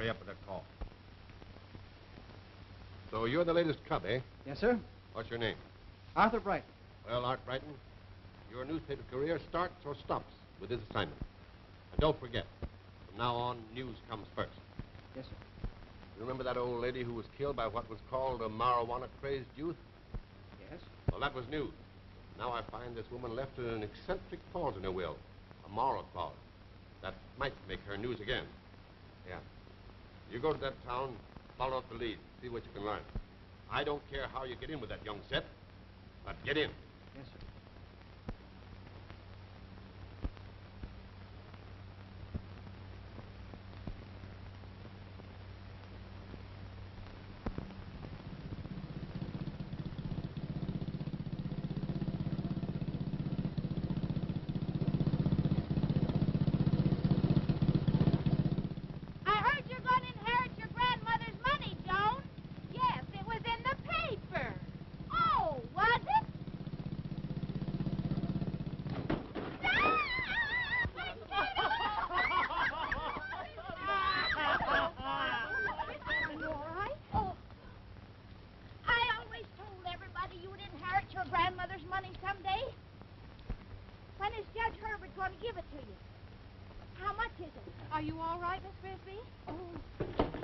hurry up with that call. So you're the latest cub, eh? Yes, sir. What's your name? Arthur Brighton. Well, Art Brighton, your newspaper career starts or stops with this assignment. And don't forget, from now on, news comes first. Yes, sir. You remember that old lady who was killed by what was called a marijuana-crazed youth? Yes. Well, that was news. Now I find this woman left an eccentric clause in her will, a moral clause. That might make her news again. Yeah. You go to that town, follow up the lead, see what you can learn. I don't care how you get in with that young set, but get in. Yes, sir. Are you all right, Miss Frisbee? Oh,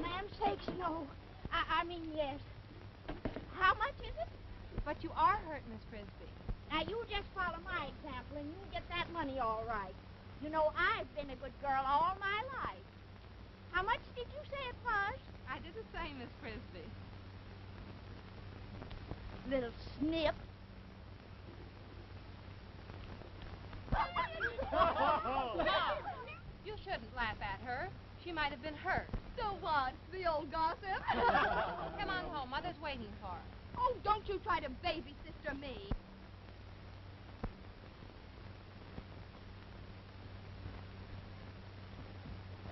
land sakes, no. I mean, yes. How much is it? But you are hurt, Miss Frisbee. Now, you just follow my example, and you'll get that money all right. You know, I've been a good girl all my life. How much did you say it was? I did the same, Miss Frisbee. Little snip. You shouldn't laugh at her. She might have been hurt. So what? The old gossip? Come on home. Mother's waiting for us. Oh, don't you try to baby sister me.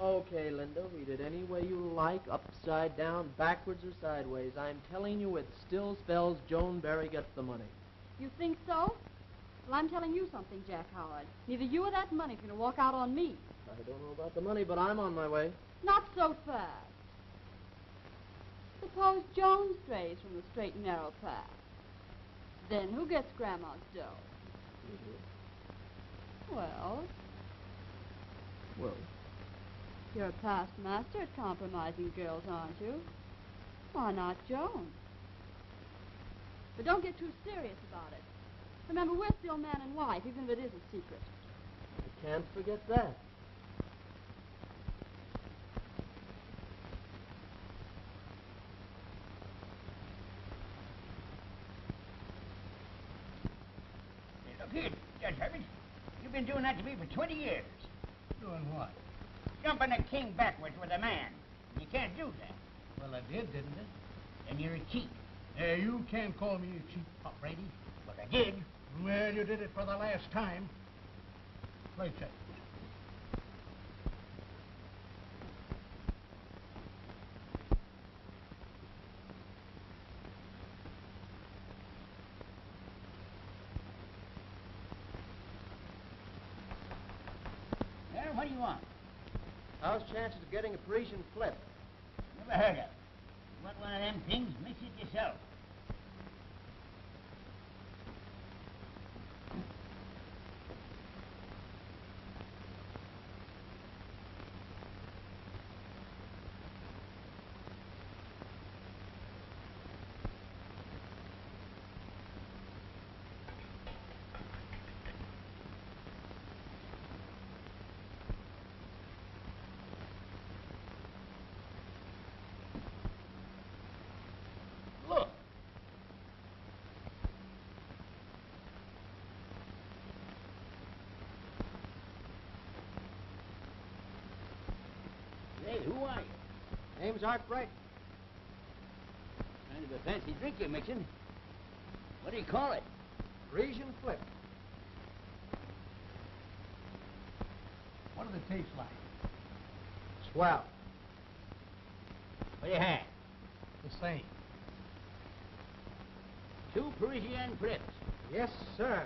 Okay, Linda, read it any way you like, upside down, backwards, or sideways. I'm telling you it still spells Joan Barry gets the money. You think so? Well, I'm telling you something, Jack Howard. Neither you or that money's going to walk out on me. I don't know about the money, but I'm on my way. Not so fast. Suppose Joan strays from the straight and narrow path. Then who gets Grandma's dough? Mm-hmm. Well, Well, you're a past master at compromising girls, aren't you? Why not Joan? But don't get too serious about it. Remember, we're still man and wife, even if it is a secret. you can't forget that. Hey, look here, Judge Herbert. You've been doing that to me for 20 years. Doing what? Jumping a king backwards with a man. You can't do that. Well, I did, didn't I? Then you're a cheat. You can't call me a cheap Pop Brady. But I did. Well, you did it for the last time. Play check. Well, what do you want? How's chances of getting a Parisian flip? Never heard of it. You want one of them things? Mix it yourself. Look. Hey, who are you? Name's Art Brighton. Kind of a fancy drink you're mixing. What do you call it? Parisian flip. What do they taste like? Swell. What do you have? The same. 2 Parisian flips. Yes, sir.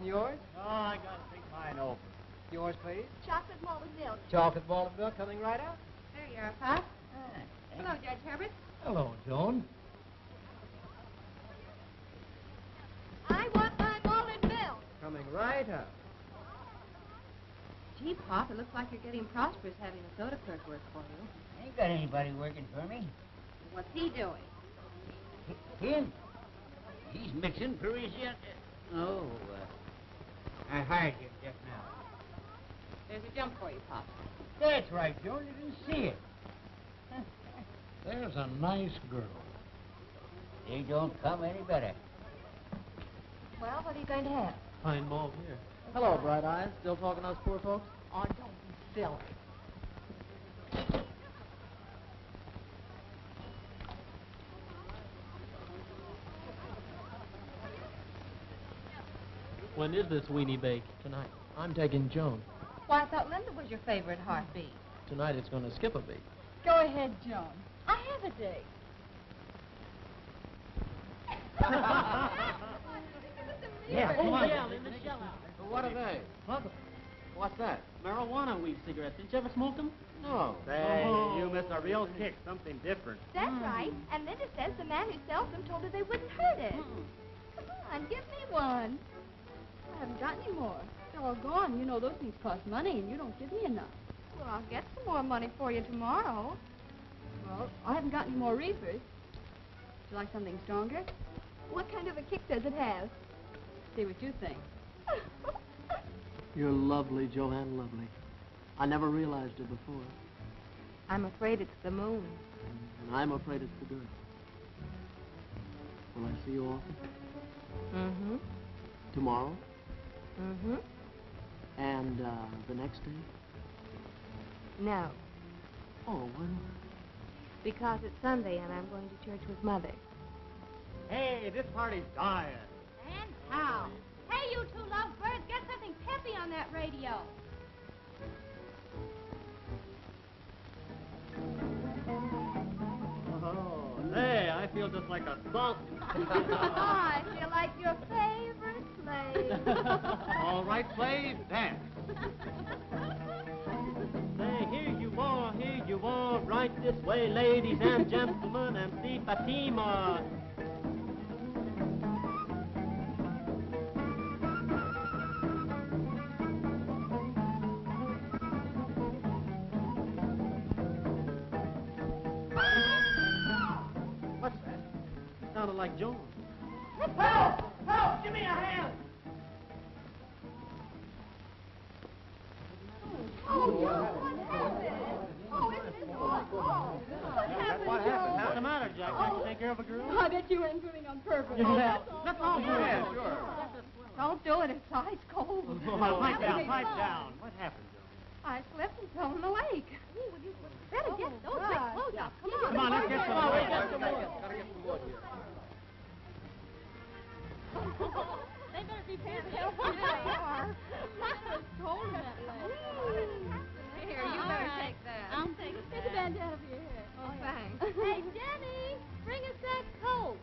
And yours? Oh, I gotta think mine over. Yours, please. Chocolate malted milk. Chocolate malted milk coming right out. There you are, Pop. Ah, Hello, Judge Herbert. Hello, Joan. I want my malted milk. Coming right out. Gee, Pop, it looks like you're getting prosperous having a soda clerk work for you. Ain't got anybody working for me. What's he doing? Him? He's mixing Parisian. I hired him just now. There's a jump for you, Pop. That's right, Joan. You didn't see it. There's a nice girl. They don't come any better. Well, what are you going to have? Fine malt here. Hello, Bright Eyes. Still talking to us poor folks? Oh, don't be silly. When is this weenie bake? Tonight. I'm taking Joan. Why, I thought Linda was your favorite heartbeat. Tonight it's going to skip a beat. Go ahead, Joan. I have a date. Yeah, come on. Yeah, leave the shell out. What are they? What's that? Marijuana weed cigarettes. Didn't you ever smoke them? No. Say, you missed a real kick, something different. That's right. And Linda says the man who sells them told her they wouldn't hurt it. Come on, give me one. I haven't got any more. They're all gone. You know those things cost money, and you don't give me enough. Well, I'll get some more money for you tomorrow. Well, I haven't got any more reefers. Would you like something stronger? What kind of a kick does it have? See what you think. You're lovely, Joanne, lovely. I never realized it before. I'm afraid it's the moon. And I'm afraid it's the girl. Will I see you often? Mm-hmm. Tomorrow? Mm-hmm. And the next day? No, Oh, why not? because it's Sunday and I'm going to church with Mother. Hey, this party's dying. And how? Hey, you two lovebirds, get something peppy on that radio. Oh, hey, I feel just like a salt. I feel like your favorite slave. All right, slave, dance. Say, here you are, right this way, ladies and gentlemen, and see Fatima. What's that? Sounded like Joan. Help! Help! Give me a hand! Oh, Joe, what happened? Oh, isn't this awful? What happened, What happened? What's Joe? the matter, Jack? Can't you take care of a girl? I bet you were swimming on purpose. Let's all do it. Sure. Don't do it. It's ice cold. Pipe down, pipe down. What happened, Joe? I slipped and fell in the lake. Better get those big clothes off. Come on. Come on, let's get some more. Gotta get some wood here. They better be paying attention. They are. Mama's told him that last. Here, you better take that. I'll take it. Take the bandana for your hair. Oh, thanks. Hey, Jenny, bring us that coat.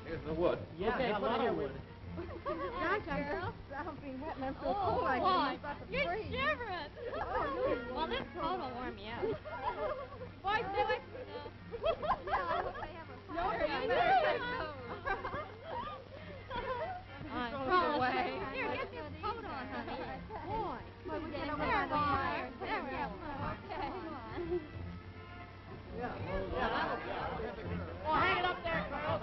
Here's the wood. Yeah, Okay, got a lot of wood. Gosh, I'm so stumpy, wet, and I'm so Oh, cold. I boy. can't about to You're breathe. shivering. Well, this coat will warm you up. Boy, do it. Yeah, I hope they have a No, fire. you I do better it. take those. I Throw it promise away. you. Here, get this coat on, honey. Boy. Well, we get over There, by the boy. fire. There we go. Okay. Well, hang it up there, girls.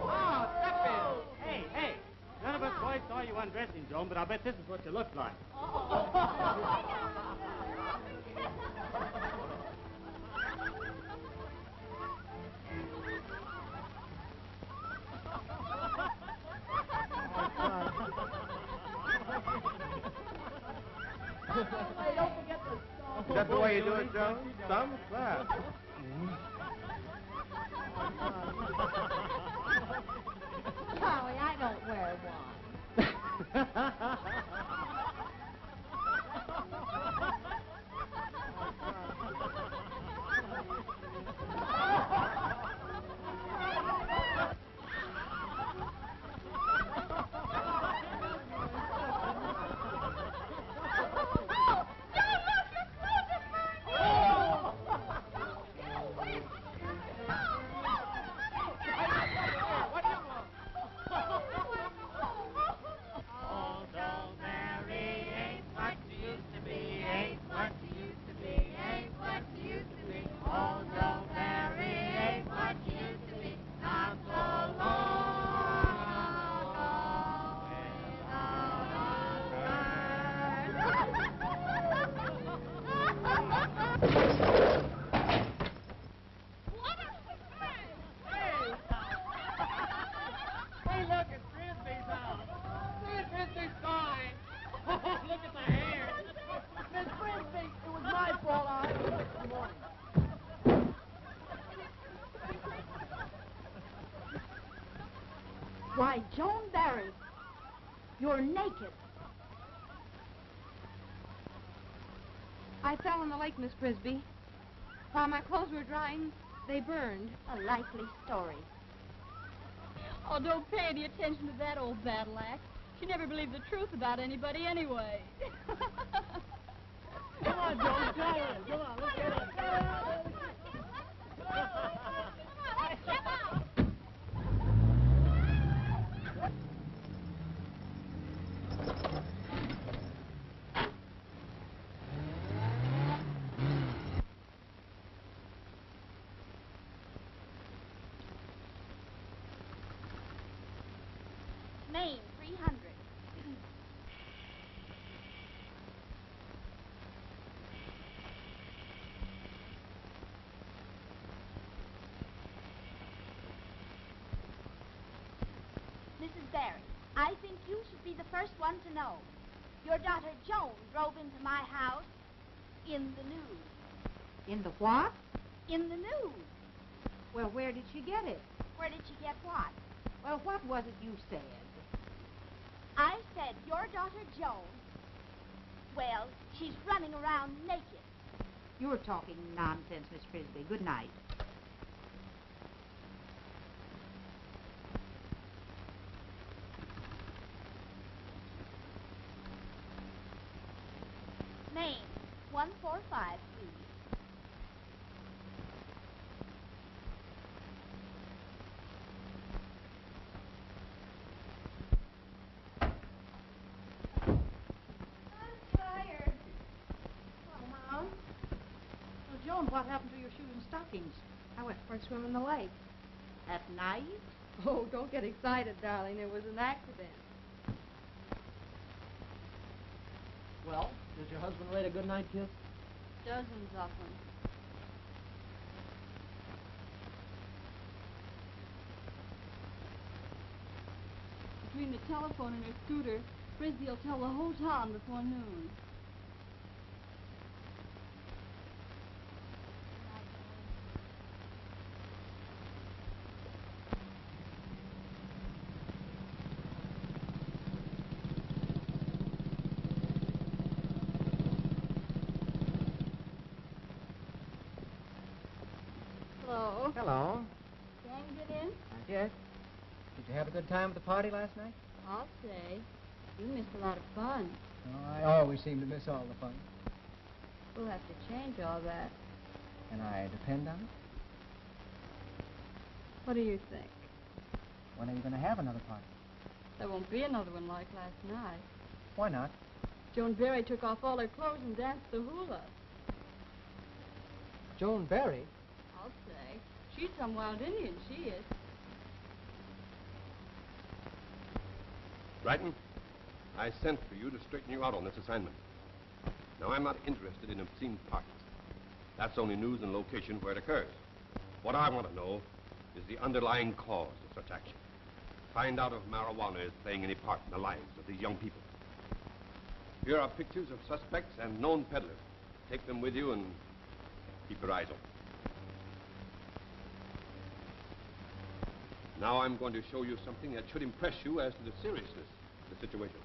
Oh, step in. Hey, hey. None of us boys saw you undressing, Joan, but I bet this is what you look like. Is that the way you do it, Joe? Some class. Charlie, I don't wear one. Why, Joan Barry, you're naked. I fell in the lake, Miss Frisbee. While my clothes were drying, they burned. A likely story. Oh, don't pay any attention to that old battle axe. She never believed the truth about anybody anyway. Come on, Joan, try it. Come on, let's get it. Name 300. Mrs. Barry, I think you should be the first one to know. Your daughter Joan drove into my house in the news. In the what? In the news. Well, where did she get it? Where did she get what? Well, what was it you said? I said your daughter Joan, well, she's running around naked. You're talking nonsense, Miss Frisbee. Good night. Name 145, please. Joan, what happened to your shoes and stockings? I went for a swim in the lake. At night? Oh, don't get excited, darling. It was an accident. Well, does your husband rate a good night kiss? Dozens of them. Between the telephone and her scooter, Frisbee will tell the whole town before noon. Hello. Hello. Can I get in? Not yet. Did you have a good time at the party last night? I'll say. You missed a lot of fun. Oh, I always seem to miss all the fun. We'll have to change all that. Can I depend on it? What do you think? When are you going to have another party? There won't be another one like last night. Why not? Joan Barry took off all her clothes and danced the hula. Joan Barry? I'll say. She's some wild Indian, she is. Brighton, I sent for you to straighten you out on this assignment. Now, I'm not interested in obscene parties. That's only news and location where it occurs. What I want to know is the underlying cause of such action. Find out if marijuana is playing any part in the lives of these young people. Here are pictures of suspects and known peddlers. Take them with you and keep your eyes open. Now I'm going to show you something that should impress you as to the seriousness of the situation.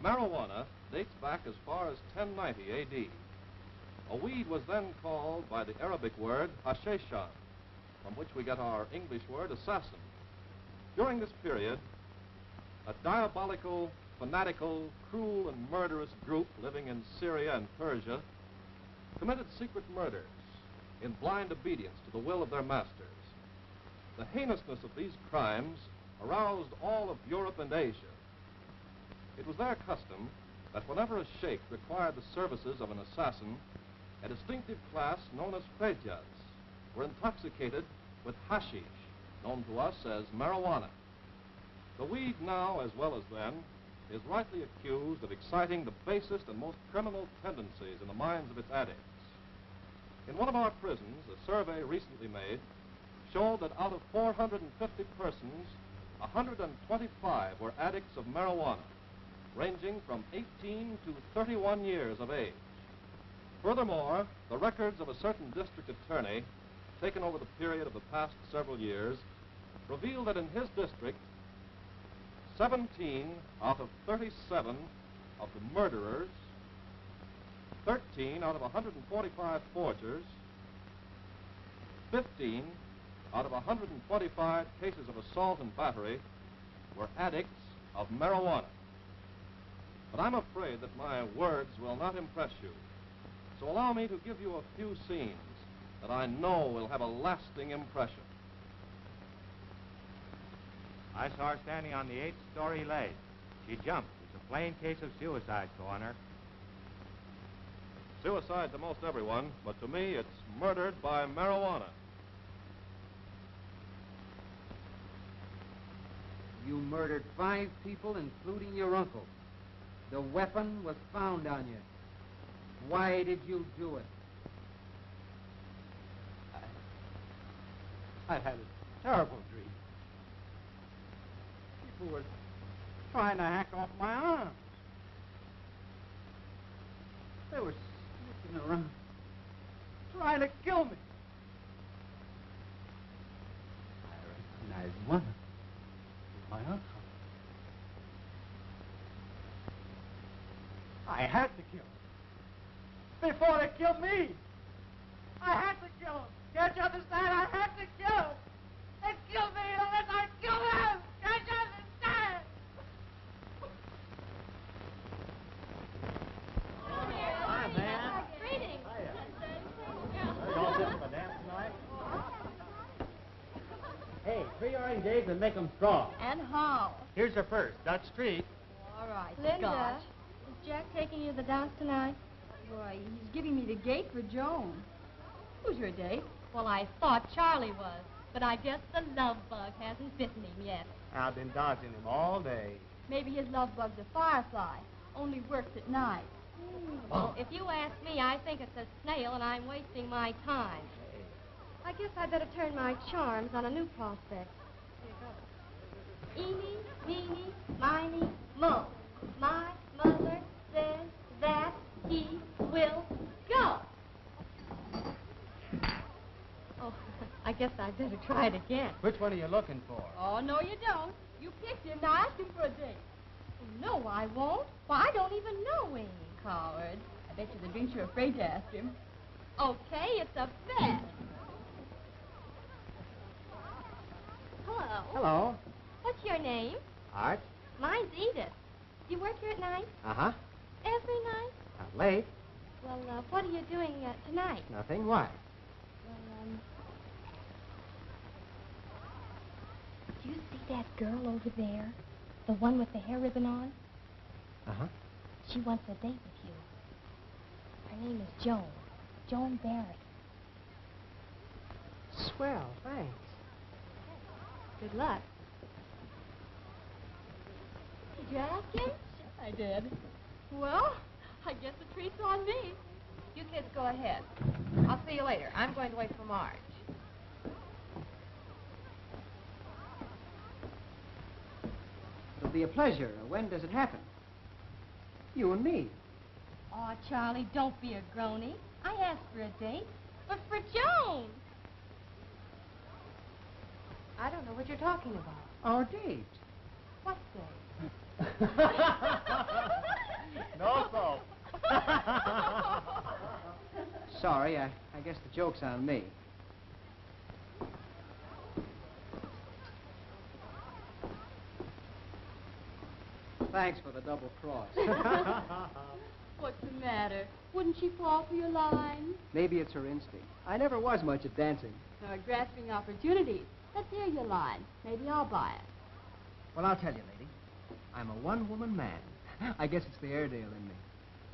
Marijuana dates back as far as 1090 A.D. A weed was then called by the Arabic word hashishan, from which we get our English word assassin. During this period, a diabolical, fanatical, cruel, and murderous group living in Syria and Persia committed secret murders in blind obedience to the will of their masters. The heinousness of these crimes aroused all of Europe and Asia. It was their custom that whenever a sheikh required the services of an assassin, a distinctive class known as fejjas were intoxicated with hashish, known to us as marijuana. The weed now, as well as then, is rightly accused of exciting the basest and most criminal tendencies in the minds of its addicts. In one of our prisons, a survey recently made showed that out of 450 persons, 125 were addicts of marijuana, ranging from 18 to 31 years of age. Furthermore, the records of a certain district attorney, taken over the period of the past several years, reveal that in his district, 17 out of 37 of the murderers, 13 out of 145 forgers, 15 out of 125 cases of assault and battery were addicts of marijuana. But I'm afraid that my words will not impress you. So allow me to give you a few scenes that I know will have a lasting impression. I saw her standing on the 8th-story ledge. She jumped. It's a plain case of suicide, Coroner. Suicide to most everyone, but to me it's murdered by marijuana. You murdered 5 people, including your uncle. The weapon was found on you. Why did you do it? I had a terrible dream. People were trying to hack off my arm. They were sneaking around, trying to kill me. I recognized one. My uncle. I had to kill him. Before they killed me. I had to kill him. Can't you understand? I had to kill him. They killed me unless I kill them. Can't you understand? Hi, man. Greetings. You all set for the dance tonight? Hey, 3 oranges and make them strong. And how? Here's your purse, Dutch Street. All right, Linda, Scotch. is Jack taking you to the dance tonight? Why, he's giving me the gate for Joan. Who's your date? Well, I thought Charlie was, but I guess the love bug hasn't bitten him yet. I've been dodging him all day. Maybe his love bug's a firefly, only works at night. Well, if you ask me, I think it's a snail, and I'm wasting my time. I guess I better turn my charms on a new prospect. Here you go. Eeny, meeny, miny, mo. My mother says that he will go. Oh, I guess I'd better try it again. Which one are you looking for? Oh, no, you don't. You picked him. Now ask him for a date. No, I won't. Why, I don't even know him. Coward. I bet you the drinks you're afraid to ask him. Okay, it's a bet. Hello. Hello. What's your name? Art? Mine's Edith. Do you work here at night? Uh-huh. Every night? Not late. Well, what are you doing tonight? Nothing. Why? Well, do you see that girl over there? The one with the hair ribbon on? Uh-huh. She wants a date with you. Her name is Joan. Joan Barry. Swell, thanks. Good luck. Did you ask him? Sure I did. Well, I guess the treat's on me. You kids go ahead. I'll see you later. I'm going to wait for Marge. It'll be a pleasure. When does it happen? You and me. Oh, Charlie, don't be a groany. I asked for a date, but for Joan. I don't know what you're talking about. Our date. What date? No soap. Sorry, I guess the joke's on me. Thanks for the double cross. What's the matter? Wouldn't she fall for your line? Maybe it's her instinct. I never was much at dancing. Grasping opportunities. Let's hear your line. Maybe I'll buy it. Well, I'll tell you, lady. I'm a one-woman man. I guess it's the Airedale in me.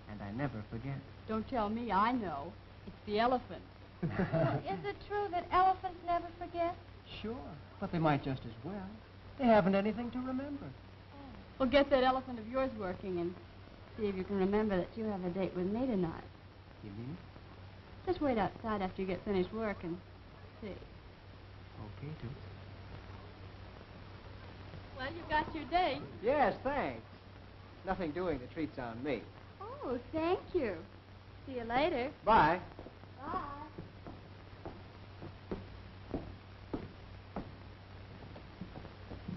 And I never forget. Don't tell me, I know. It's the elephant. Is it true that elephants never forget? Sure, but they might just as well. They haven't anything to remember. Well, get that elephant of yours working and see if you can remember that you have a date with me tonight. You mean? Just wait outside after you get finished work and see. Okay, too. Well, you got your date. Yes, thanks. Nothing doing, the treat's on me. Oh, thank you. See you later. Bye. Bye.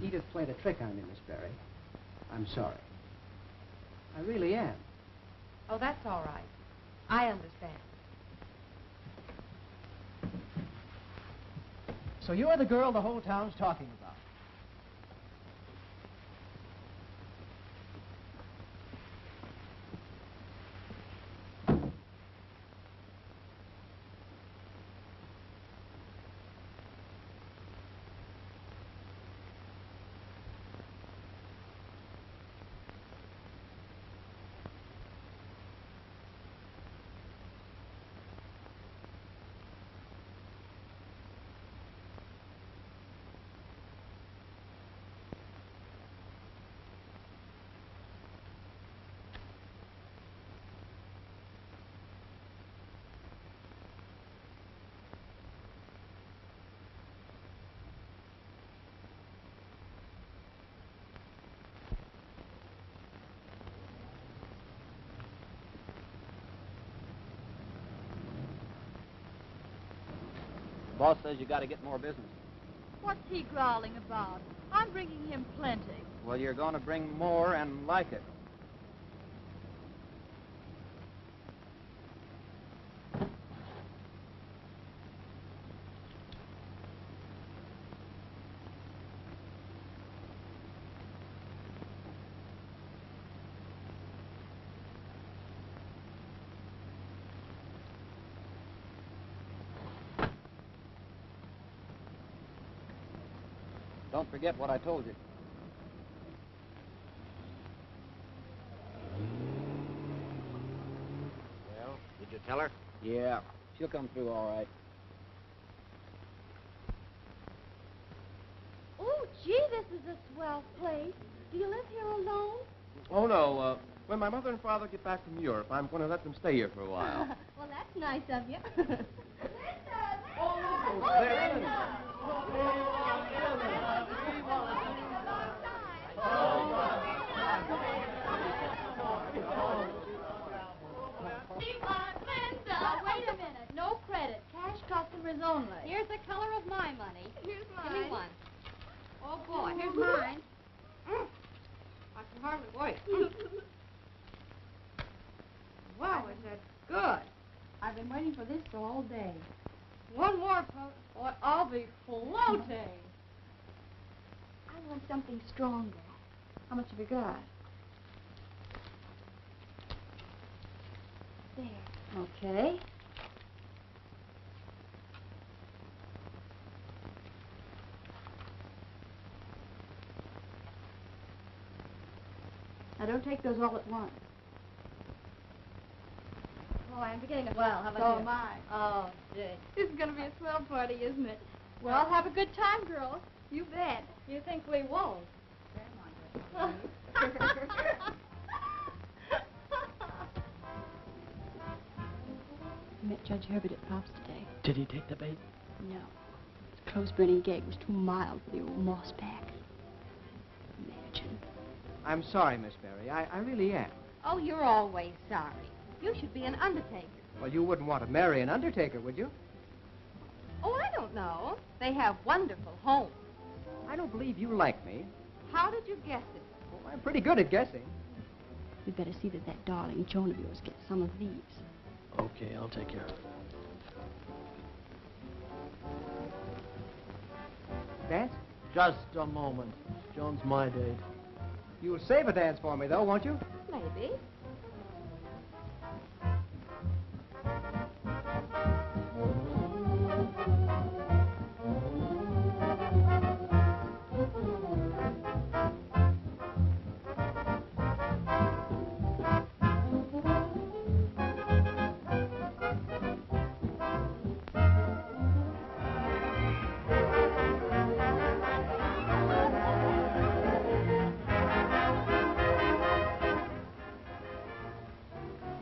Edith played a trick on me, Miss Barry. I'm sorry. I really am. Oh, that's all right. I understand. So you're the girl the whole town's talking about. Boss says you got to get more business. What's he growling about? I'm bringing him plenty. Well, you're going to bring more and like it. Don't forget what I told you. Well, did you tell her? Yeah, she'll come through all right. Oh, gee, this is a swell place. Do you live here alone? Oh, no. When my mother and father get back from Europe, I'm going to let them stay here for a while. Well, that's nice of you. Now, wait a minute. No credit. Cash customers only. Here's the color of my money. Here's Give me one. Oh, boy. Here's mine. I can hardly wait. Wow, is that good? I've been waiting for this all day. One more, or I'll be floating. I want something stronger. How much have you got? There. Okay. Now, don't take those all at once. Oh, I'm beginning to... Well, how about so you? am I. Oh, gee. This is going to be a swell party, isn't it? Well, have a good time, girls. You bet. You think we won't? I met Judge Herbert at Pop's today. Did he take the bait? No. His close-burning gag was too mild for the old mossback. Imagine. I'm sorry, Miss Barry. I really am. Oh, you're always sorry. You should be an undertaker. Well, you wouldn't want to marry an undertaker, would you? Oh, I don't know. They have wonderful homes. I don't believe you like me. How did you guess it? Well, I'm pretty good at guessing. We'd better see that that darling Joan of yours gets some of these. Okay, I'll take care of it. Dance? Just a moment. Joan's my date. You'll save a dance for me, though, won't you? Maybe.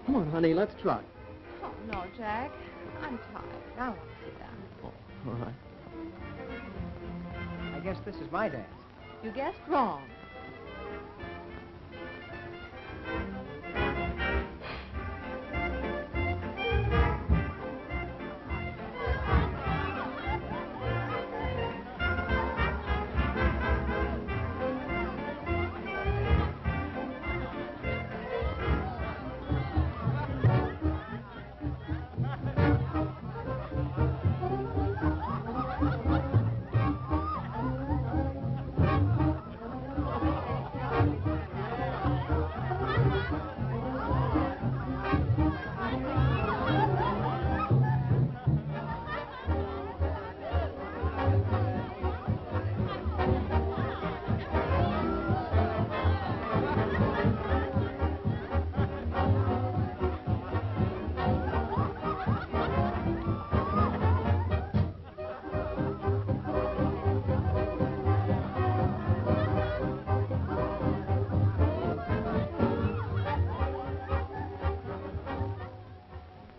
Come on, honey, let's try. Oh, no, Jack. I'm tired. I want to sit down. Oh, all right. I guess this is my dance. You guessed wrong.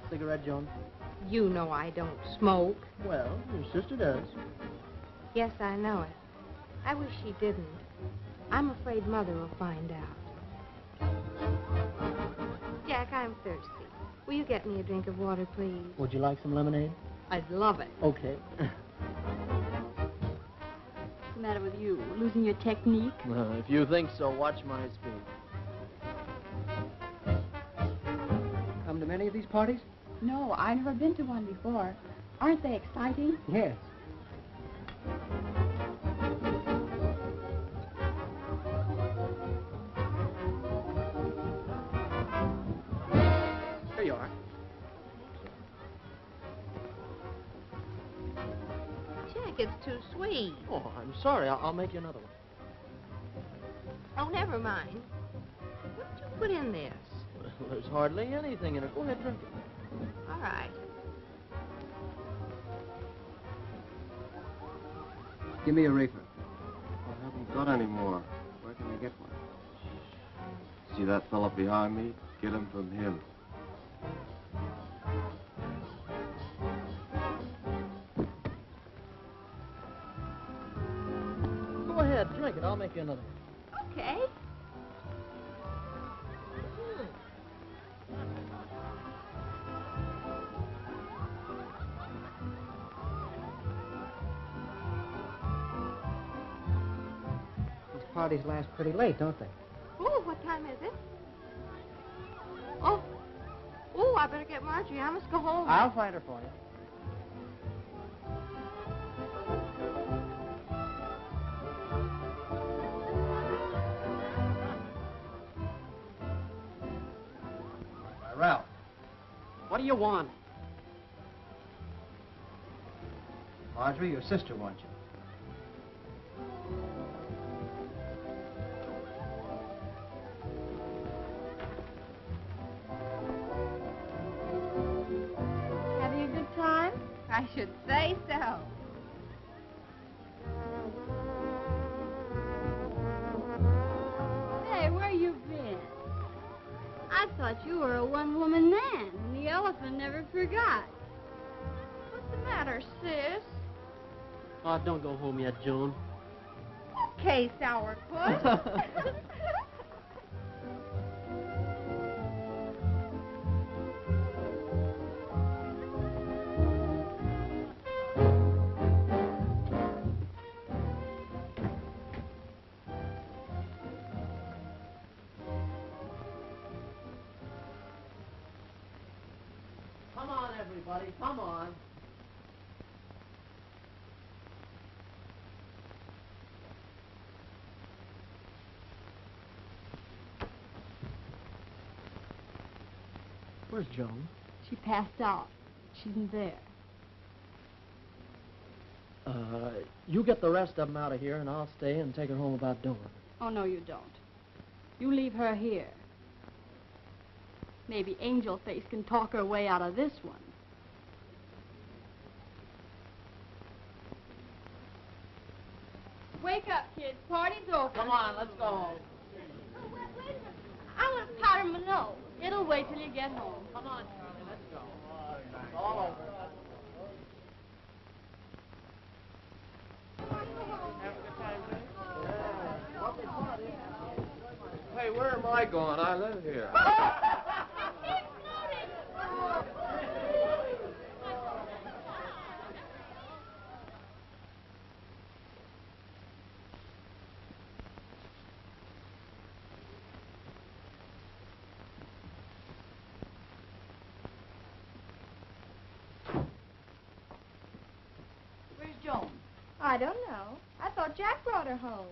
Cigarette, Joan? You know I don't smoke. Well, your sister does. Yes, I know it. I wish she didn't. I'm afraid Mother will find out. Jack, I'm thirsty. Will you get me a drink of water, please? Would you like some lemonade? I'd love it. Okay. What's the matter with you? Losing your technique? If you think so, watch my speed. Come to many of these parties? No, I've never been to one before. Aren't they exciting? Yes. Here you are. Jack, it's too sweet. Oh, I'm sorry. I'll make you another one. Oh, never mind. What did you put in this? Well, there's hardly anything in it. Go ahead, drink it. All right. Give me a reefer. I haven't got any more. Where can I get one? See that fella behind me? Get him from him. Go ahead, drink it. I'll make you another one. Okay. These parties last pretty late, don't they? Oh, what time is it? Oh. Oh, I better get Marjorie. I must go home. I'll find her for you. Ralph, what do you want? Marjorie, your sister wants you. Having a good time? I should say so. Hey, where you been? I thought you were a one-woman man, and the elephant never forgot. What's the matter, sis? Oh, don't go home yet, Joan. Okay, sourpuss. Come on, everybody. Come on. Where's Joan? She passed out. She isn't there. You get the rest of them out of here, and I'll stay and take her home about dawn. Oh, no, you don't. You leave her here. Maybe Angel Face can talk her way out of this one. Wake up, kids. Party's over. Come on, let's go home. Oh, wait a minute. I want to powder my nose. It'll wait till you get home. Come on, Charlie, let's go. It's all over. Hey, where am I going? I live here. Where's Joan? I don't know. I thought Jack brought her home.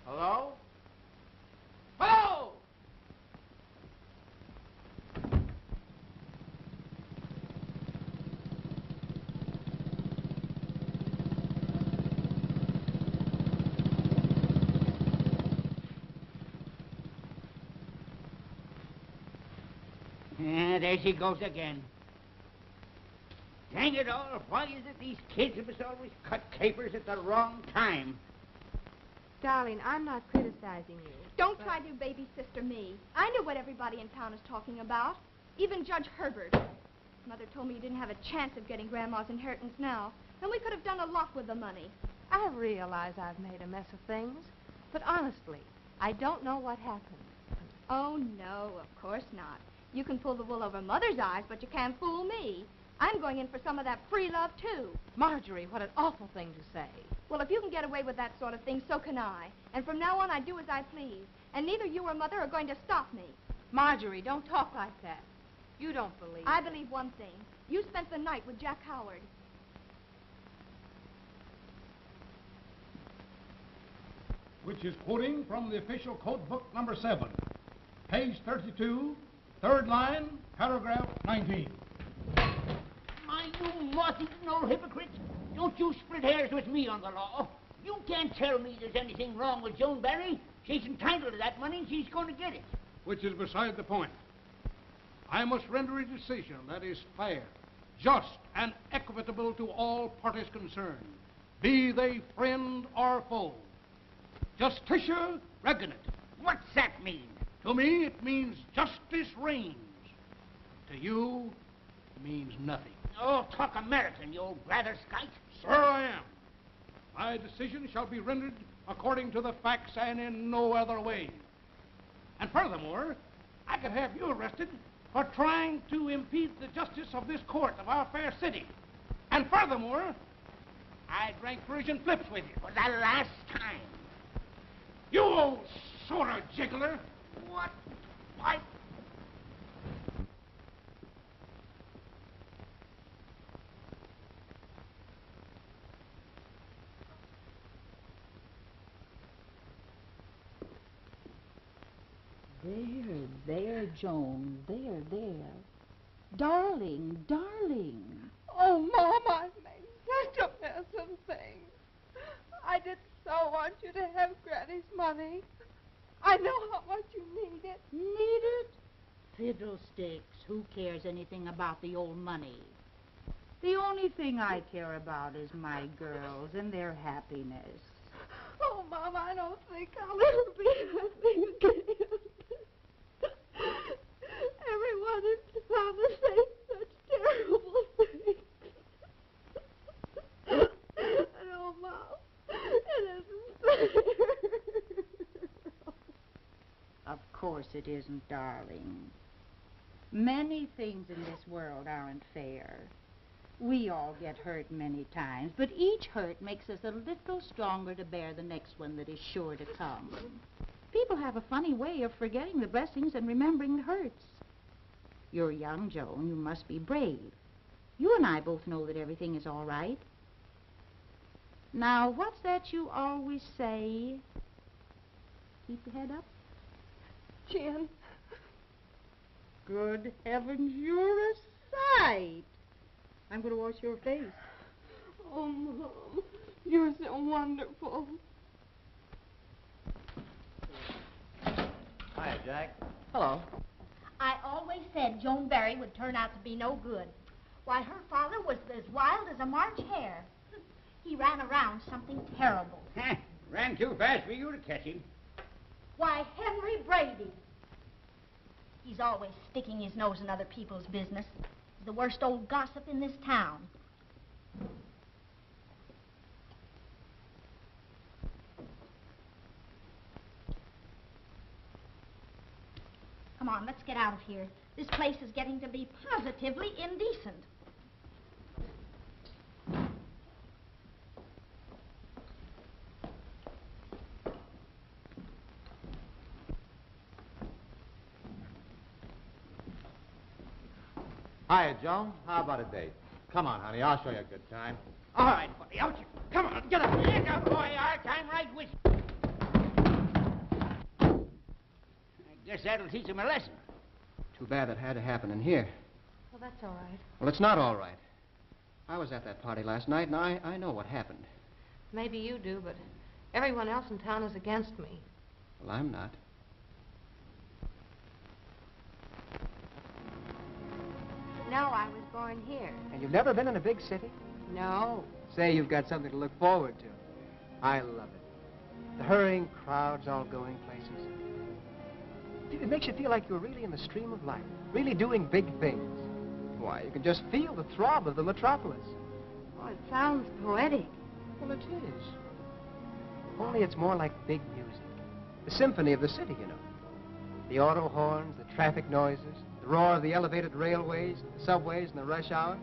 Hello? Hello! There she goes again. Dang it all, why is it these kids must always cut capers at the wrong time? Darling, I'm not criticizing you. Don't try to baby sister me. I know what everybody in town is talking about. Even Judge Herbert. Mother told me you didn't have a chance of getting Grandma's inheritance now. And we could have done a lot with the money. I realize I've made a mess of things, but honestly, I don't know what happened. Oh, no, of course not. You can pull the wool over Mother's eyes, but you can't fool me. I'm going in for some of that free love, too. Marjorie, what an awful thing to say. Well, if you can get away with that sort of thing, so can I. And from now on, I do as I please. And neither you or Mother are going to stop me. Marjorie, don't talk like that. You don't believe I it. believe one thing. You spent the night with Jack Howard. Which is quoting from the official code book number 7, page 32, third line, paragraph 19. My, you moth-eaten old hypocrite. Don't you split hairs with me on the law. You can't tell me there's anything wrong with Joan Barry. She's entitled to that money and she's going to get it. Which is beside the point. I must render a decision that is fair, just, and equitable to all parties concerned, be they friend or foe. Justitia regnat. What's that mean? To me, it means justice reigns. To you, it means nothing. Oh, talk American, you old blatherskite. Sir, I am. My decision shall be rendered according to the facts and in no other way. And furthermore, I could have you arrested for trying to impede the justice of this court of our fair city. And furthermore, I drank Persian flips with you. For the last time. You old sort of jiggler. What? Why? There, Joan. There. Darling, darling. Oh, Mom, I've made such a mess of things. I did so want you to have Granny's money. I know how much you need it. Need it? Fiddlesticks. Who cares anything about the old money? The only thing I care about is my girls and their happiness. Oh, Mom, I don't think I'll ever be happy again. Everyone in town is saying such terrible things. Oh, Mom, it isn't fair. Of course it isn't, darling. Many things in this world aren't fair. We all get hurt many times, but each hurt makes us a little stronger to bear the next one that is sure to come. People have a funny way of forgetting the blessings and remembering the hurts. You're young, Joan. You must be brave. You and I both know that everything is all right. Now, what's that you always say? keep your head up. Jen. Good heavens, you're a sight. I'm going to wash your face. Oh, Mom, you're so wonderful. Hi, Jack. Hello. I always said Joan Barry would turn out to be no good. Why, her father was as wild as a March hare. He ran around something terrible. Ran too fast for you to catch him. Why, Henry Brady. He's always sticking his nose in other people's business. He's the worst old gossip in this town. Come on, let's get out of here. This place is getting to be positively indecent. Hiya, Joan. How about a date? Come on, honey. I'll show you a good time. All right, buddy, out you. Come on, get up. Get up, boy. I'm right with you. I guess that'll teach him a lesson. Too bad that had to happen in here. Well, that's all right. Well, it's not all right. I was at that party last night, and I know what happened. Maybe you do, but everyone else in town is against me. Well, I'm not. No, I was born here. And you've never been in a big city? No. Say you've got something to look forward to. I love it. The hurrying crowds all going places. It makes you feel like you're really in the stream of life, really doing big things. Why, you can just feel the throb of the metropolis. Oh, it sounds poetic. Well, it is. Only it's more like big music. The symphony of the city, you know. The auto horns, the traffic noises, the roar of the elevated railways, the subways, and the rush hour.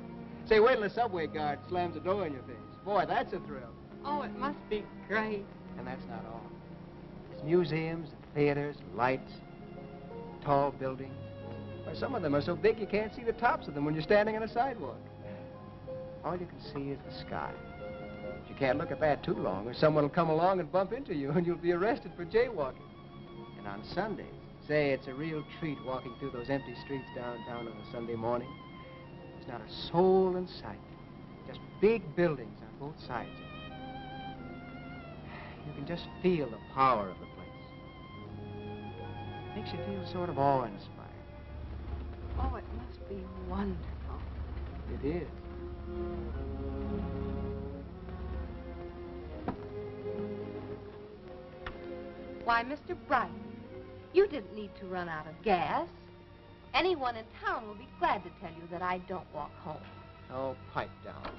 Say, wait till the subway guard slams the door in your face. Boy, that's a thrill. Oh, it must be great. And that's not all. There's museums and theaters and lights, tall buildings. Why, some of them are so big you can't see the tops of them when you're standing on a sidewalk. All you can see is the sky. But you can't look at that too long, or someone will come along and bump into you, and you'll be arrested for jaywalking. And on Sundays, say, it's a real treat walking through those empty streets downtown on a Sunday morning. There's not a soul in sight. Just big buildings on both sides. You can just feel the power of the place. Makes you feel sort of awe-inspired. Oh, it must be wonderful. It is. Why, Mr. Bright, you didn't need to run out of gas. Anyone in town will be glad to tell you that I don't walk home. Oh, pipe down.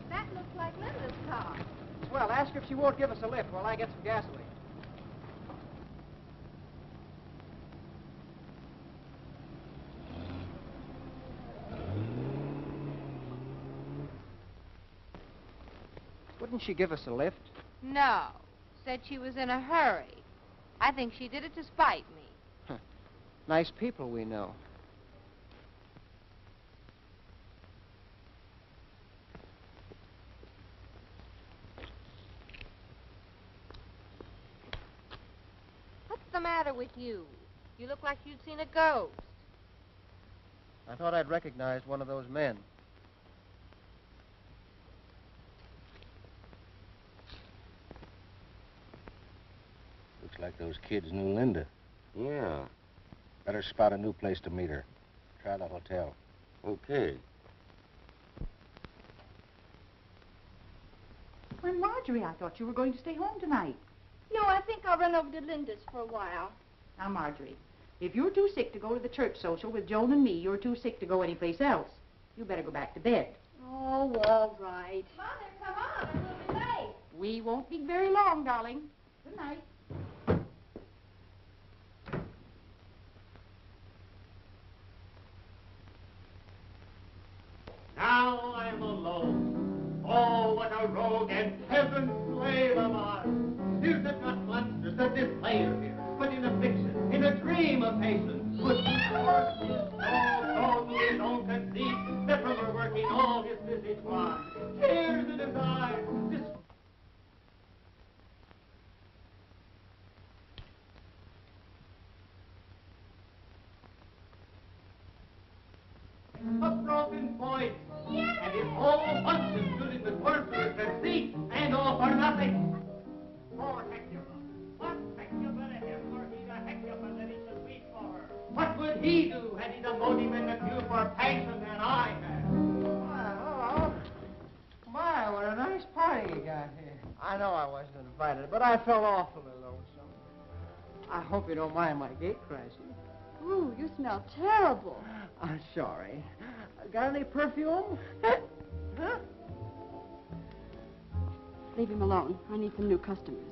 That looks like Linda's car. Well, ask her if she won't give us a lift while I get some gasoline. Wouldn't she give us a lift? No. Said she was in a hurry. I think she did it to spite me. Huh. Nice people we know. What's the matter with you? You look like you'd seen a ghost. I thought I'd recognized one of those men. Looks like those kids knew Linda. Yeah. Better spot a new place to meet her. Try the hotel. Okay. Well, Marjorie, I thought you were going to stay home tonight. No, I think I'll run over to Linda's for a while. Now, Marjorie, if you're too sick to go to the church social with Joan and me, you're too sick to go anyplace else. You better go back to bed. Oh, all right. Mother, come on, or we'll be late. We won't be very long, darling. Good night. Now I'm alone. Oh, what a rogue and heaven's slave am I. Is it not monstrous that this player here, put in a fiction, in a dream of patience, would force his soul so we don't conceive working all his visage wan. Tears in his eyes. A broken voice, and his whole function filled with worthless deceit and all for nothing. Poor Hecuba. What Hecuba to him were he the Hecuba that he should weep for her? What would he do had he the motive and the cue for passion that I had? Hello. My, what a nice party you got here. I know I wasn't invited, but I felt awfully lonesome. I hope you don't mind my gate crashing. Ooh, you smell terrible. I'm sorry. Got any perfume? Huh? Leave him alone. I need some new customers.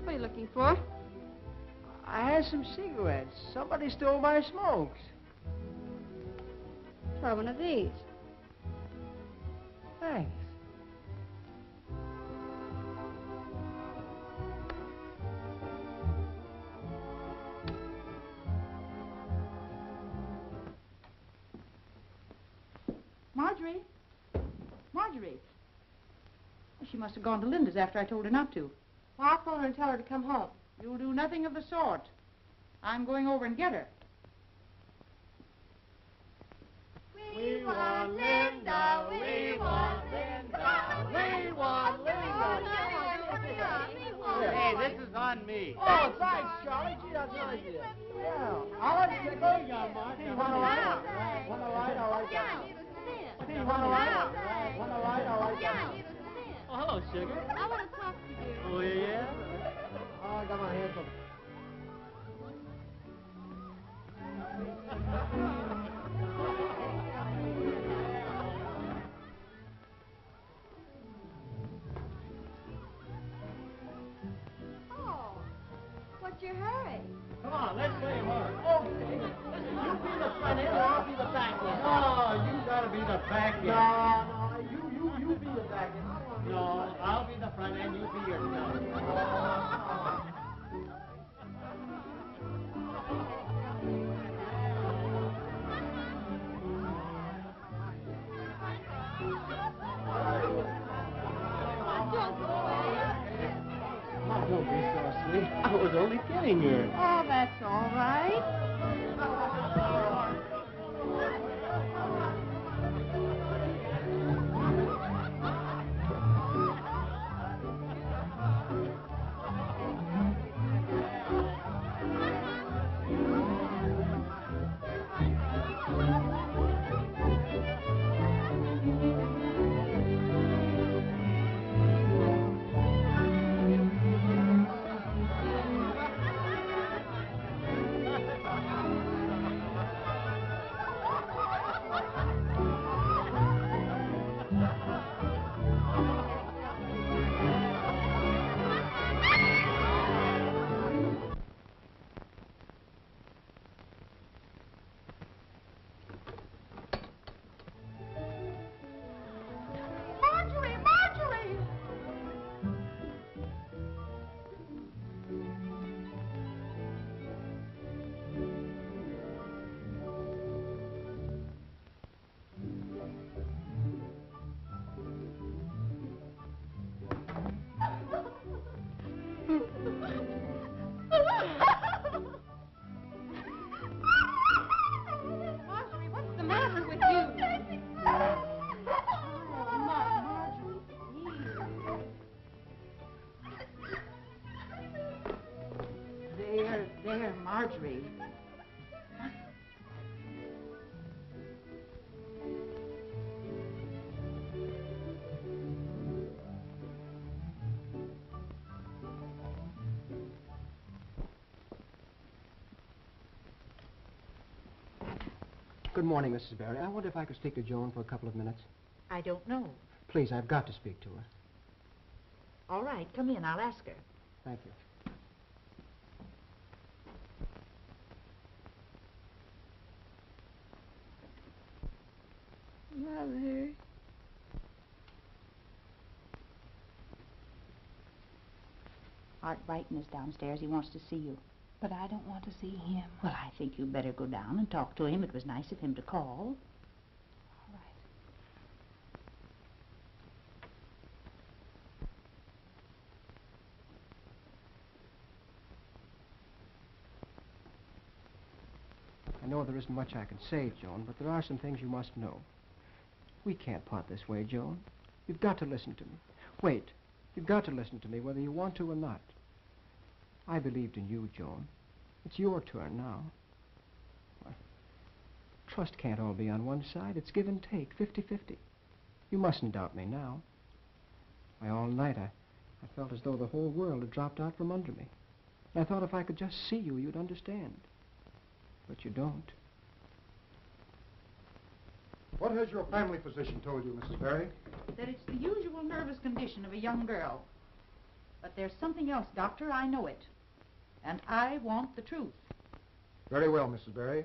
What are you looking for? I had some cigarettes. Somebody stole my smokes. Try one of these. Thanks. Marjorie? Marjorie? She must have gone to Linda's after I told her not to. Well, I'll phone her and tell her to come home. You'll do nothing of the sort. I'm going over and get her. We want Linda, we want Linda, we want Linda. Hey, this is on me. Oh, thanks, Charlie. Gee, that's an idea. Yeah. I like to take There you go, Mark. Want a light? Want a light? I like that. Hey, want a light? Want a light? I like that. Oh, hello, sugar. I want to talk to you. Oh, yeah? Oh, I got my hands up. Oh, what's your hurry? Come on, let's play hard. Okay. Listen, you be the front end or I'll be the back end. No, you gotta be the back end. No, you be the back end. No, I'll be the front end, you be yourself. Oh, don't be so sweet. I was only kidding her. Oh, that's all right. Marjorie, Marjorie! Marjorie, what's the matter with you? There, Marjorie. Good morning, Mrs. Barry. I wonder if I could speak to Joan for a couple of minutes. I don't know. Please, I've got to speak to her. All right, come in. I'll ask her. Thank you. Mother. Art Brighton is downstairs. He wants to see you. But I don't want to see him. Well, I think you'd better go down and talk to him. It was nice of him to call. All right. I know there isn't much I can say, Joan, but there are some things you must know. We can't part this way, Joan. You've got to listen to me. Wait. You've got to listen to me whether you want to or not. I believed in you, Joan. It's your turn now. Well, trust can't all be on one side. It's give and take, 50-50. You mustn't doubt me now. Why, all night I felt as though the whole world had dropped out from under me. And I thought if I could just see you, you'd understand. But you don't. What has your family physician told you, Mrs. Berry? That it's the usual nervous condition of a young girl. But there's something else, Doctor. I know it. And I want the truth. Very well, Mrs. Berry.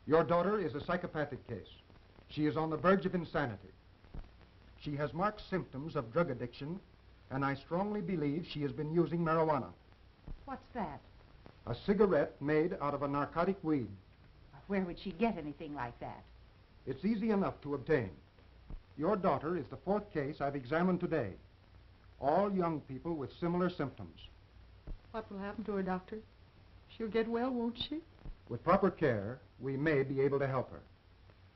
Your daughter is a psychopathic case. She is on the verge of insanity. She has marked symptoms of drug addiction, and I strongly believe she has been using marijuana. What's that? A cigarette made out of a narcotic weed. Where would she get anything like that? It's easy enough to obtain. Your daughter is the fourth case I've examined today. All young people with similar symptoms. What will happen to her, Doctor? She'll get well, won't she? With proper care, we may be able to help her.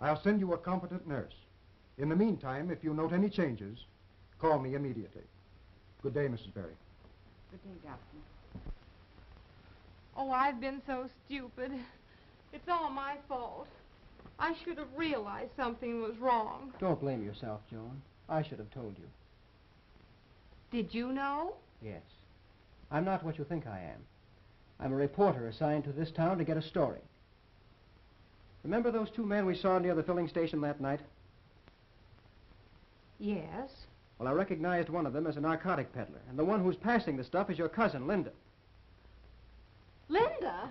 I'll send you a competent nurse. In the meantime, if you note any changes, call me immediately. Good day, Mrs. Berry. Good day, Doctor. Oh, I've been so stupid. It's all my fault. I should have realized something was wrong. Don't blame yourself, Joan. I should have told you. Did you know? Yes. I'm not what you think I am. I'm a reporter assigned to this town to get a story. Remember those two men we saw near the filling station that night? Yes. Well, I recognized one of them as a narcotic peddler, and the one who's passing the stuff is your cousin, Linda. Linda?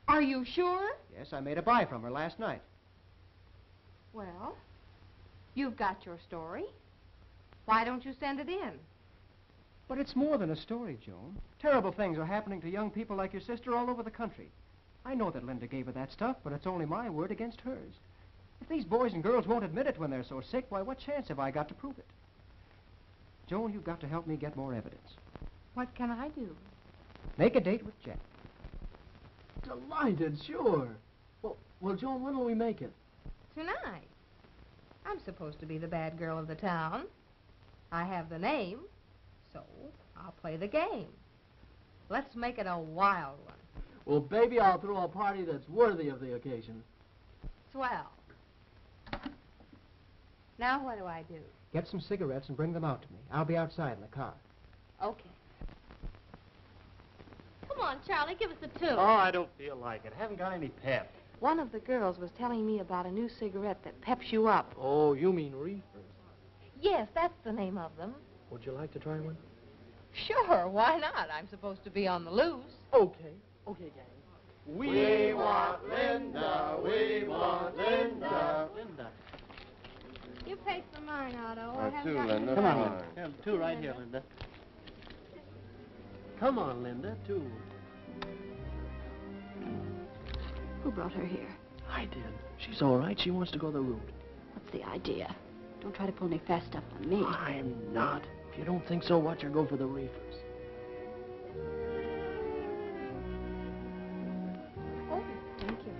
Are you sure? Yes, I made a buy from her last night. Well, you've got your story. Why don't you send it in? But it's more than a story, Joan. Terrible things are happening to young people like your sister all over the country. I know that Linda gave her that stuff, but it's only my word against hers. If these boys and girls won't admit it when they're so sick, why, what chance have I got to prove it? Joan, you've got to help me get more evidence. What can I do? Make a date with Jack. Delighted, sure. Well, Joan, when will we make it? Tonight. I'm supposed to be the bad girl of the town. I have the name, so I'll play the game. Let's make it a wild one. Well, baby, I'll throw a party that's worthy of the occasion. Swell. Now what do I do? Get some cigarettes and bring them out to me. I'll be outside in the car. Okay. Come on, Charlie, give us a tune. Oh, I don't feel like it. Haven't got any pep. One of the girls was telling me about a new cigarette that peps you up. Oh, you mean reefers. Yes, that's the name of them. Would you like to try one? Sure, why not? I'm supposed to be on the loose. Okay, gang. We want Linda, we want Linda. Linda. You pay for mine, Otto. I haven't two, got Linda. any Come on, money. Linda. Here, two right here, Linda. Come on, Linda, two. Who brought her here? I did. She's all right. She wants to go the route. What's the idea? Don't try to pull any fast stuff on me. I'm not. If you don't think so, watch her go for the reefers. Oh, thank you.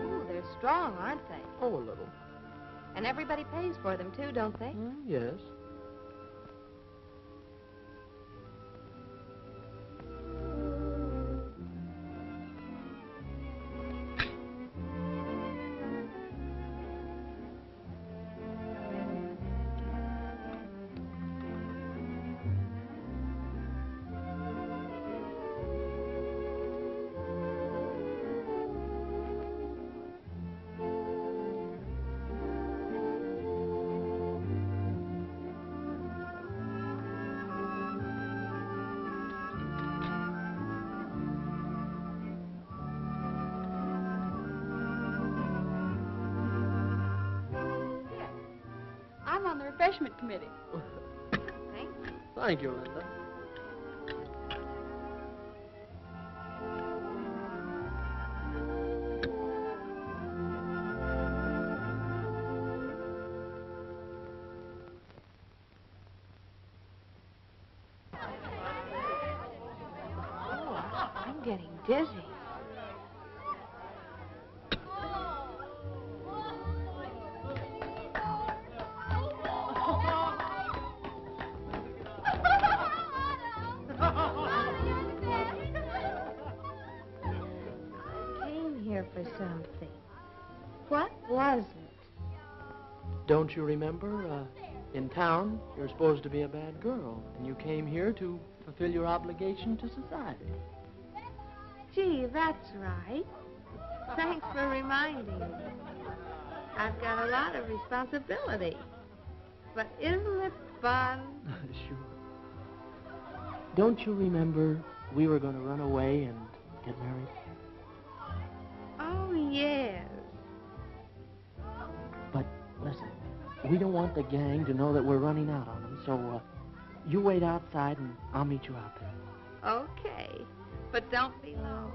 Ooh, they're strong, aren't they? Oh, a little. And everybody pays for them, too, don't they? Yes. refreshment committee. Thank you. Thank you, Linda. I'm getting dizzy. I came here for something. What was it? Don't you remember, in town, you're supposed to be a bad girl, and you came here to fulfill your obligation to society. Gee, that's right. Thanks for reminding me. I've got a lot of responsibility. But isn't it fun? Sure. Don't you remember we were going to run away and get married? Oh, yes. But listen, we don't want the gang to know that we're running out on them, so you wait outside and I'll meet you out there. Okay. But don't be long.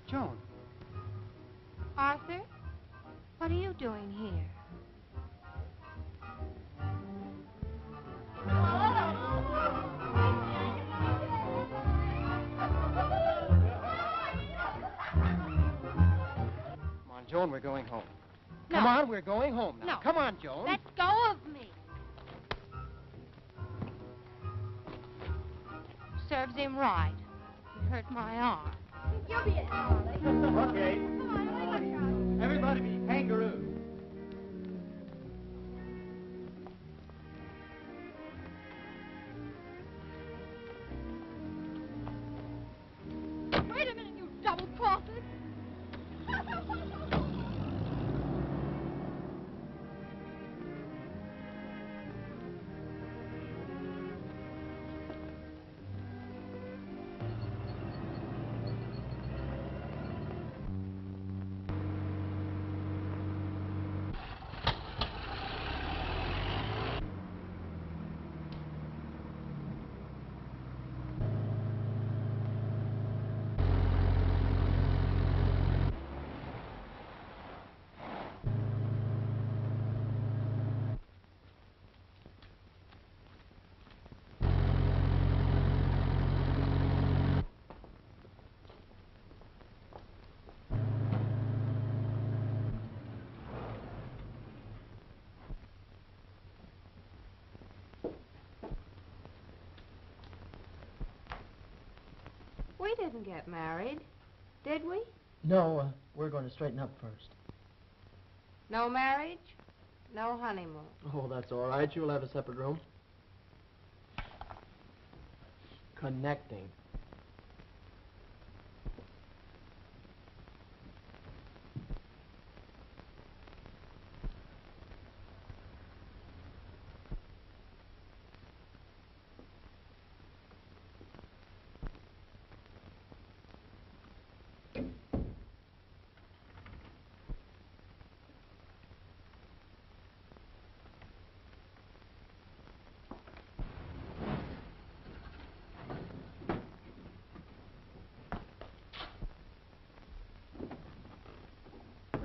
Joan. Arthur, what are you doing here? Come on, Joan, we're going home. No. Come on, we're going home now. No. Come on, Joan. Let go of me. Serves him right. He hurt my arm. You'll be it, darling. Okay. Everybody be kangaroos. Wait a minute, you double-crosses. We didn't get married, did we? No, we're going to straighten up first. No marriage, no honeymoon. Oh, that's all right. You'll have a separate room. Connecting.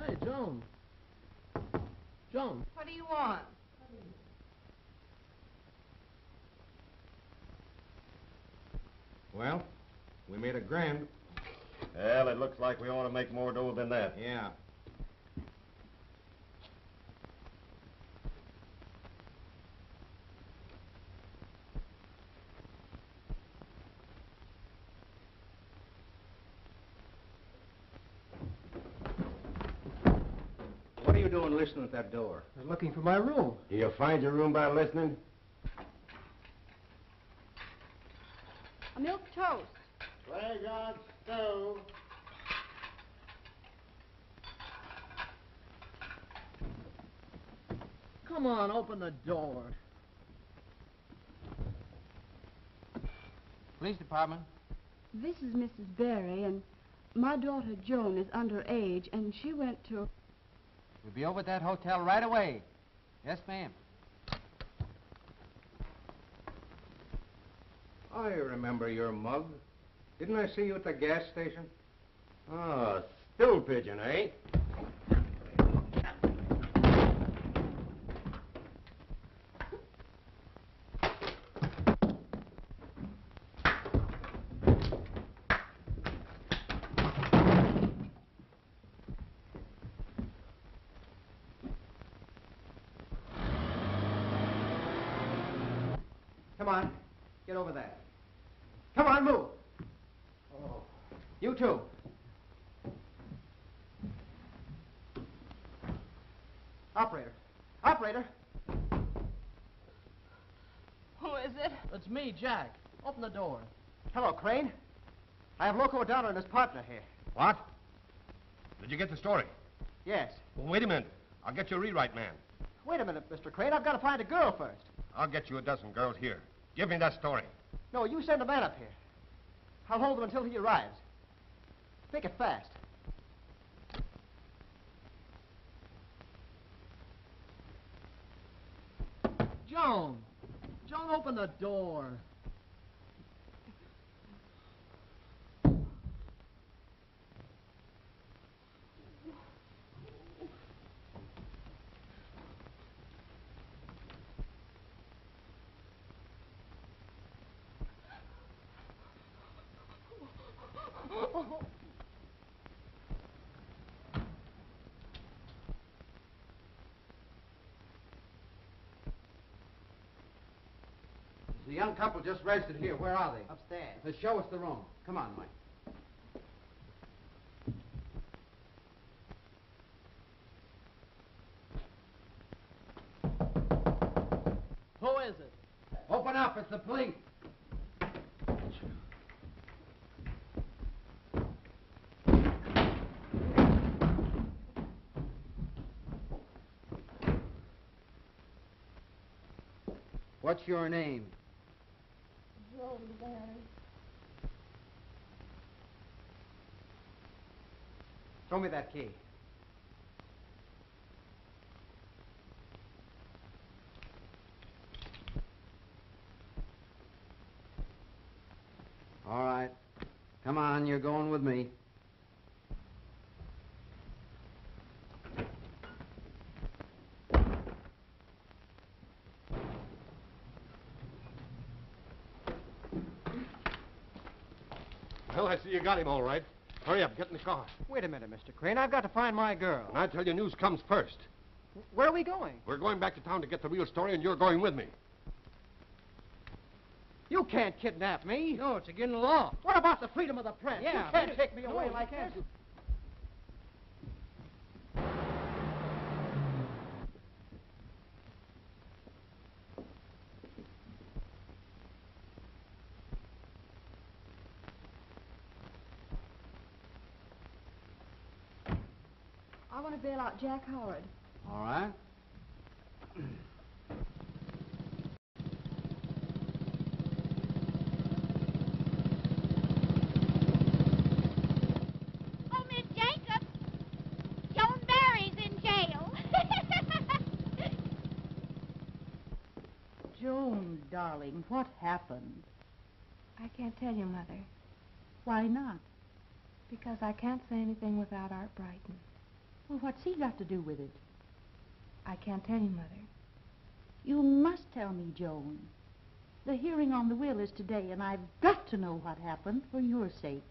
Hey, Joan. Joan. What do you want? Well, we made a grand. Well, it looks like we ought to make more dough than that. Yeah. What are you doing listening at that door? I was looking for my room. You find your room by listening? Not so. Come on, open the door. Police department. This is Mrs. Berry, and my daughter Joan is underage, and she went to... We'll be over at that hotel right away. Yes, ma'am. I remember your mug. Didn't I see you at the gas station? Oh, stool pigeon, eh? Come on. Get over there. Come on, move. Oh. You too. Operator. Operator. Who is it? It's me, Jack. Open the door. Hello, Crane. I have Loco O'Donnell and his partner here. What? Did you get the story? Yes. Well, wait a minute. I'll get you a rewrite man. Wait a minute, Mr. Crane. I've got to find a girl first. I'll get you a dozen girls here. Give me that story. No, you send a man up here. I'll hold him until he arrives. Make it fast. Joan! Joan, open the door. The young couple just rested here. Where are they? Upstairs. Then show us the room. Come on, Mike. Who is it? Open up. It's the police. What's your name? Joan Berry. Throw me that key. All right. Come on, you're going with me. Well, I see you got him all right. Hurry up, get in the car. Wait a minute, Mr. Crane. I've got to find my girl. And I tell you, news comes first. Where are we going? We're going back to town to get the real story, and you're going with me. You can't kidnap me. No, it's against the law. What about the freedom of the press? Yeah, you can't but take me no, away you like can't. this. I want to bail out Jack Howard. All right. Oh, Miss Jacobs, Joan Berry's in jail. Joan, darling, what happened? I can't tell you, Mother, Why not? because I can't say anything without Art Brighton. Well, what's he got to do with it? I can't tell you, Mother. You must tell me, Joan. The hearing on the will is today, and I've got to know what happened for your sake.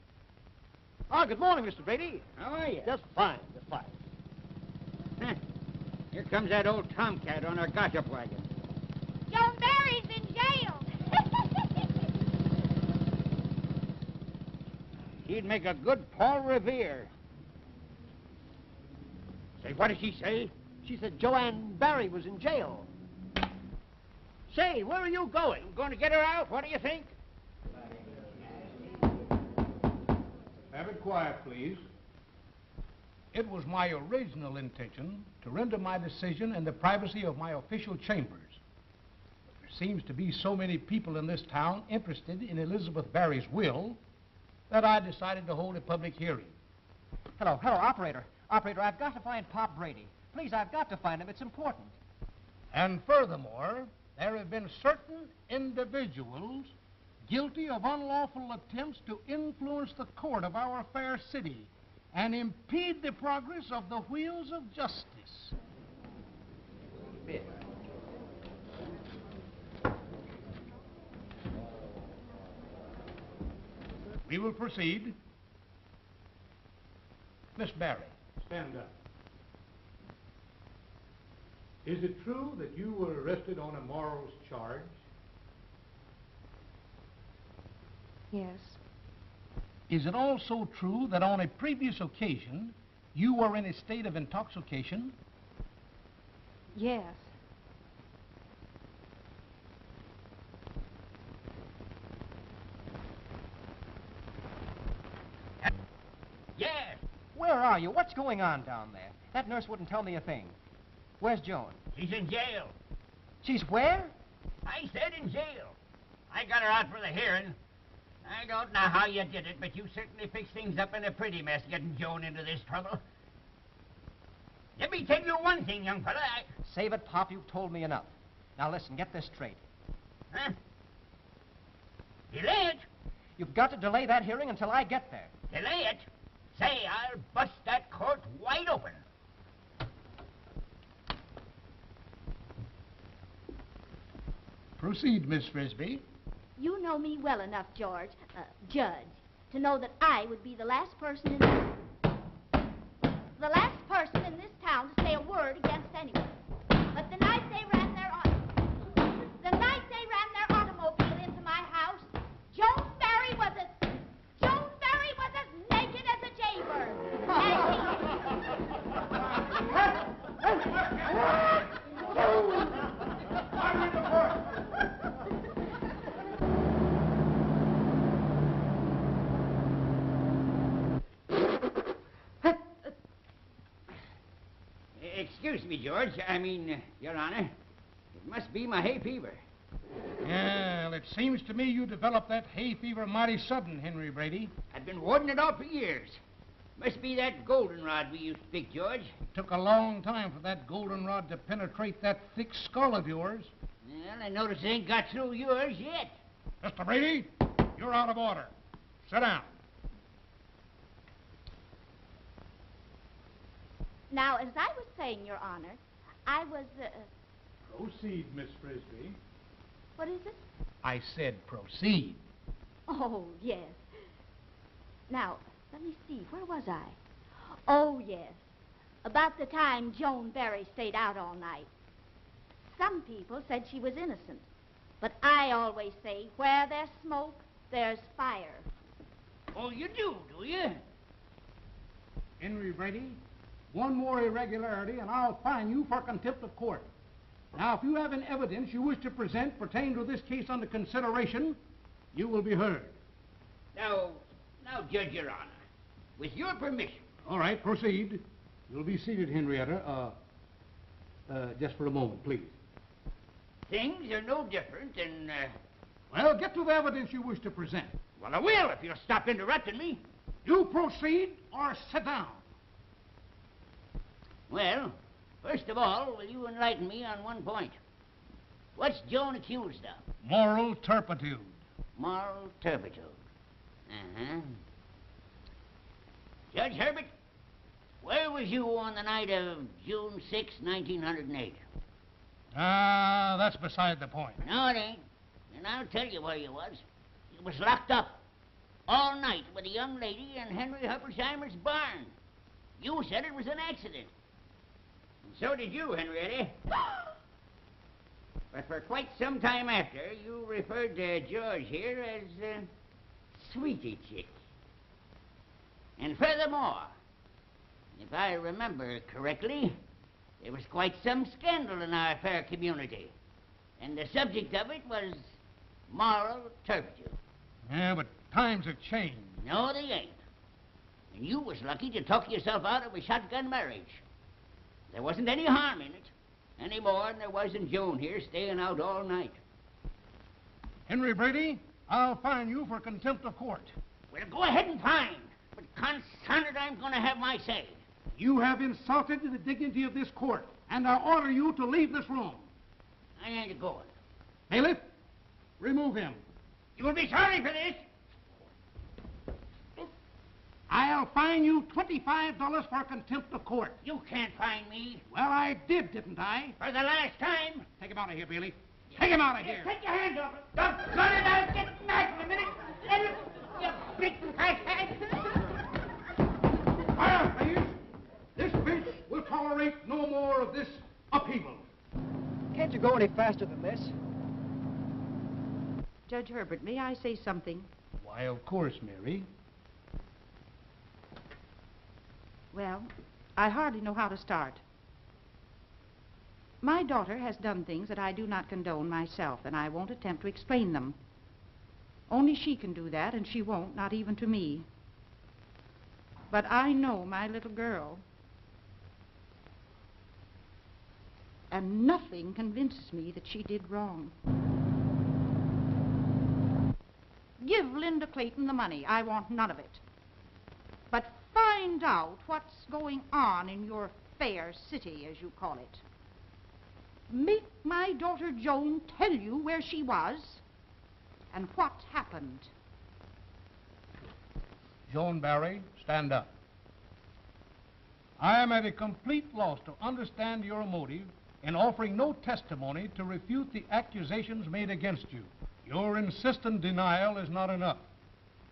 Oh, good morning, Mr. Brady. How are you? Just fine, just fine. Huh. Here comes that old tomcat on our gossip wagon. Joan Berry's in jail. She'd make a good Paul Revere. Say, what did she say? She said Joanne Barry was in jail. Say, where are you going? Going to get her out? What do you think? Have it quiet, please. It was my original intention to render my decision in the privacy of my official chambers. But there seems to be so many people in this town interested in Elizabeth Barry's will that I decided to hold a public hearing. Hello, operator. Operator, I've got to find Pop Brady. Please, I've got to find him. It's important. And furthermore, there have been certain individuals guilty of unlawful attempts to influence the court of our fair city and impede the progress of the wheels of justice. We will proceed. Miss Barry, stand up. Is it true that you were arrested on a morals charge? Yes. Is it also true that on a previous occasion you were in a state of intoxication? Yes. Yes. Where are you? What's going on down there? That nurse wouldn't tell me a thing. Where's Joan? She's in jail. She's where? I said in jail. I got her out for the hearing. I don't know how you did it, but you certainly fixed things up in a pretty mess getting Joan into this trouble. Let me tell you one thing, young fella. Save it, Pop. You've told me enough. Now listen, get this straight. Huh? Delay it? You've got to delay that hearing until I get there. Delay it? Say, I'll bust that court wide open. Proceed, Miss Frisbee. You know me well enough, George, Judge, to know that I would be the last person in this town to say a word against anyone. But the night they ran their automobile into my house, Joan Barry was as naked as a jaybird. Excuse me, George. Your Honor. It must be my hay fever. Well, it seems to me you developed that hay fever mighty sudden, Henry Brady. I've been warding it off for years. Must be that goldenrod we used to pick, George. It took a long time for that goldenrod to penetrate that thick skull of yours. Well, I notice it ain't got through yours yet. Mr. Brady, you're out of order. Sit down. Now, as I was saying, Your Honor, I was, Proceed, Miss Frisbee. What is it? I said proceed. Oh, yes. Now, let me see, where was I? Oh, yes. About the time Joan Barry stayed out all night. Some people said she was innocent. But I always say, where there's smoke, there's fire. Oh, you do you? Henry Brady, one more irregularity and I'll fine you for contempt of court. Now, if you have any evidence you wish to present pertaining to this case under consideration, you will be heard. Now, Judge, Your Honor, with your permission. All right, proceed. You'll be seated, Henrietta. Just for a moment, please. Things are no different than, Well, get to the evidence you wish to present. Well, I will if you'll stop interrupting me. You proceed or sit down. Well, first of all, will you enlighten me on one point? What's Joan accused of? Moral turpitude. Moral turpitude. Uh-huh. Judge Herbert, where was you on the night of June 6, 1908? That's beside the point. No, it ain't. And I'll tell you where you was. You was locked up all night with a young lady in Henry Huppersheimer's barn. You said it was an accident. And so did you, Henrietta. But for quite some time after, you referred to George here as, Sweetie Chick. And furthermore, if I remember correctly, there was quite some scandal in our fair community. And the subject of it was moral turpitude. Yeah, but times have changed. No, they ain't. And you was lucky to talk yourself out of a shotgun marriage. There wasn't any harm in it, any more than there was in Joan here staying out all night. Henry Brady, I'll fine you for contempt of court. Well, go ahead and fine, but confound it, I'm going to have my say. You have insulted the dignity of this court, and I order you to leave this room. I ain't going. Bailiff, remove him. You will be sorry for this. I'll fine you $25 for contempt of court. You can't fine me. Well, I did, didn't I? For the last time. Take him out of here, Bailey. Take him out of here. Take your hands off it. Doggone it, I'll get mad in a minute. Let it, you big fathead. Quiet, please. This bench will tolerate no more of this upheaval. Can't you go any faster than this? Judge Herbert, may I say something? Why, of course, Mary. Well, I hardly know how to start. My daughter has done things that I do not condone myself, and I won't attempt to explain them. Only she can do that, and she won't, not even to me. But I know my little girl. And nothing convinces me that she did wrong. Give Linda Clayton the money. I want none of it. But find out what's going on in your fair city, as you call it. Make my daughter Joan tell you where she was and what happened. Joan Barry, stand up. I am at a complete loss to understand your motive in offering no testimony to refute the accusations made against you. Your insistent denial is not enough.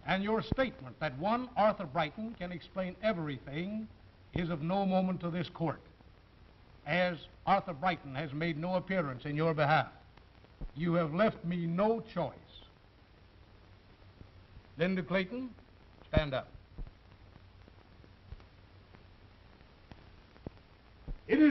And your statement that one Arthur Brighton can explain everything is of no moment to this court, as Arthur Brighton has made no appearance in your behalf. You have left me no choice. Linda Clayton, stand up.